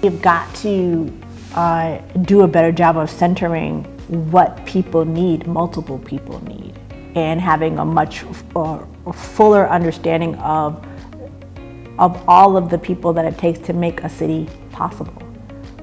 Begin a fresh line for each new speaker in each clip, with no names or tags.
You've got to do a better job of centering what people need, multiple people need, and having a much fuller understanding of all of the people that it takes to make a city possible,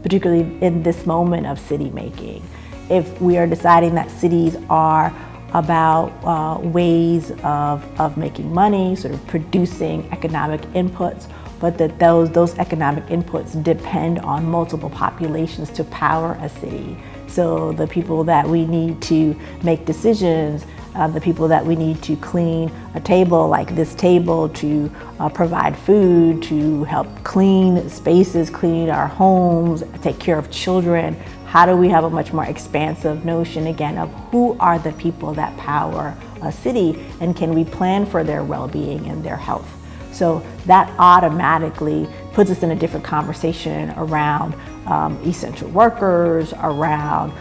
particularly in this moment of city making. If we are deciding that cities are about ways of making money, sort of producing economic inputs, but that those economic inputs depend on multiple populations to power a city. So the people that we need to make decisions, the people that we need to clean a table like this table, to provide food, to help clean spaces, clean our homes, take care of children. How do we have a much more expansive notion again of who are the people that power a city, and can we plan for their well-being and their health? So that automatically puts us in a different conversation around essential workers, around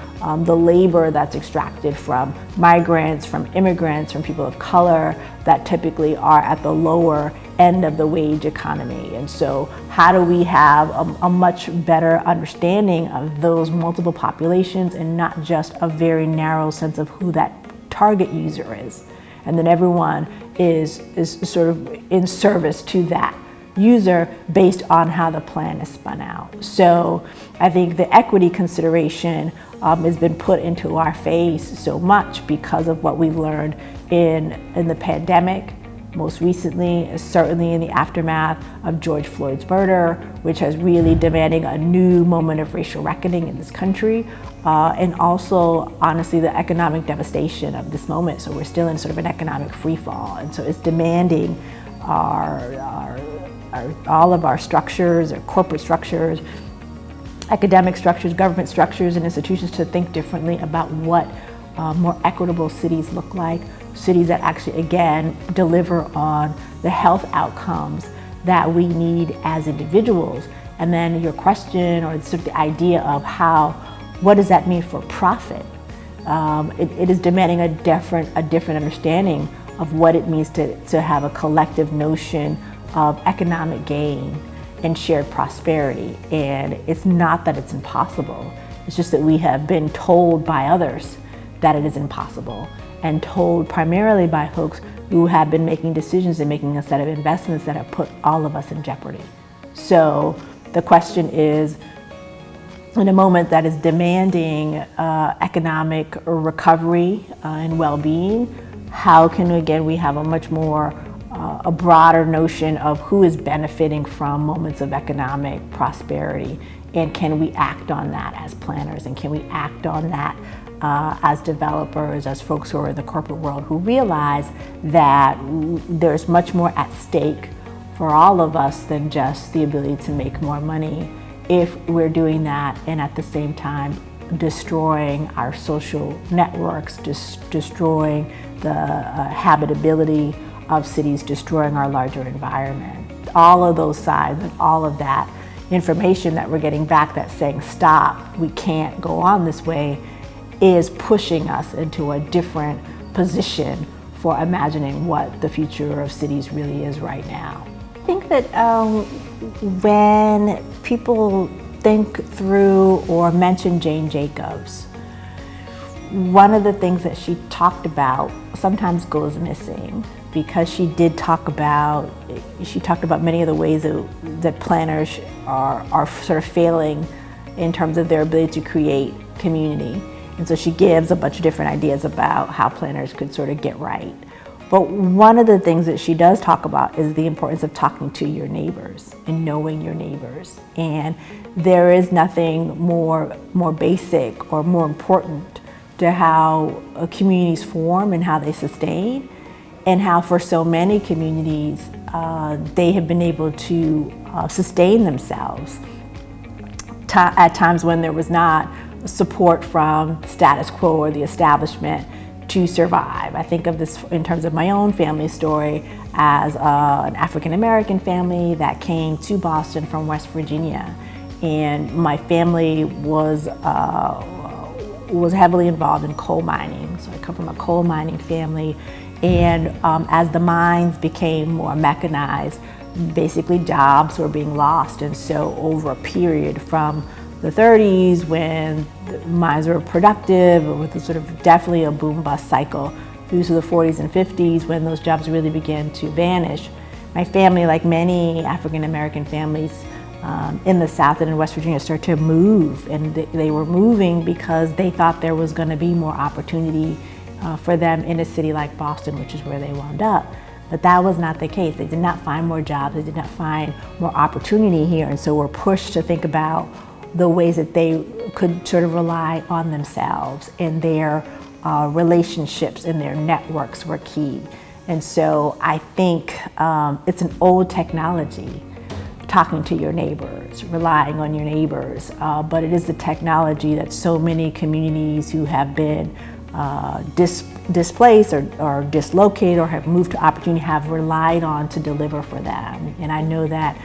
the labor that's extracted from migrants, from immigrants, from people of color that typically are at the lower end of the wage economy. And so how do we have a much better understanding of those multiple populations and not just a very narrow sense of who that target user is? And then everyone is sort of in service to that user based on how the plan is spun out. So I think the equity consideration has been put into our face so much because of what we've learned in the pandemic, most recently, certainly in the aftermath of George Floyd's murder, which has really demanding a new moment of racial reckoning in this country, and also, honestly, the economic devastation of this moment. So we're still in sort of an economic free fall, and so it's demanding all of our structures, our corporate structures, academic structures, government structures, and institutions to think differently about what more equitable cities look like. Cities that actually, again, deliver on the health outcomes that we need as individuals. And then your question, or sort of the idea of what does that mean for profit? It is demanding a different understanding of what it means to have a collective notion of economic gain and shared prosperity. And it's not that it's impossible, it's just that we have been told by others that it is impossible, and told primarily by folks who have been making decisions and making a set of investments that have put all of us in jeopardy. So the question is, in a moment that is demanding economic recovery and well-being, how can, again, we have a much more a broader notion of who is benefiting from moments of economic prosperity, and can we act on that as planners, and can we act on that as developers, as folks who are in the corporate world who realize that there's much more at stake for all of us than just the ability to make more money, if we're doing that and at the same time destroying our social networks, destroying the habitability of cities, destroying our larger environment. All of those sides and all of that information that we're getting back that's saying, stop, we can't go on this way, is pushing us into a different position for imagining what the future of cities really is right now. I think that when people think through or mention Jane Jacobs, one of the things that she talked about sometimes goes missing, because she talked about many of the ways that planners are sort of failing in terms of their ability to create community. And so she gives a bunch of different ideas about how planners could sort of get right. But one of the things that she does talk about is the importance of talking to your neighbors and knowing your neighbors. And there is nothing more basic or more important to how communities form and how they sustain, and how for so many communities they have been able to sustain themselves at times when there was not support from status quo or the establishment to survive. I think of this in terms of my own family story as an African American family that came to Boston from West Virginia, and my family was heavily involved in coal mining. So I come from a coal mining family, and as the mines became more mechanized, basically jobs were being lost. And so over a period from the 30s, when the mines were productive, with a sort of definitely a boom bust cycle, through to the 40s and 50s, when those jobs really began to vanish, my family, like many African American families in the South and in West Virginia, started to move. And they were moving because they thought there was going to be more opportunity for them in a city like Boston, which is where they wound up. But that was not the case. They did not find more jobs. They did not find more opportunity here. And so were pushed to think about the ways that they could sort of rely on themselves, and their relationships and their networks were key. And so I think it's an old technology, talking to your neighbors, relying on your neighbors, but it is the technology that so many communities who have been displaced or dislocated or have moved to opportunity have relied on to deliver for them. And I know that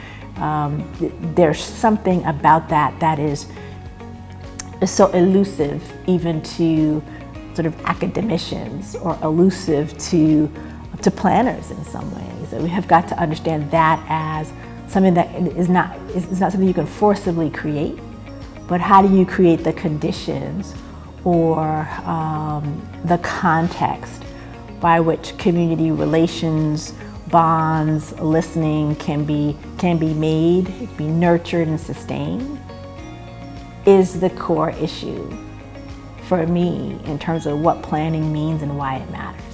there's something about that is so elusive even to sort of academicians, or elusive to planners in some ways. So we have got to understand that as something that is not something you can forcibly create, but how do you create the conditions or the context by which community relations, bonds, listening can be made, be nurtured and sustained, is the core issue for me in terms of what planning means and why it matters.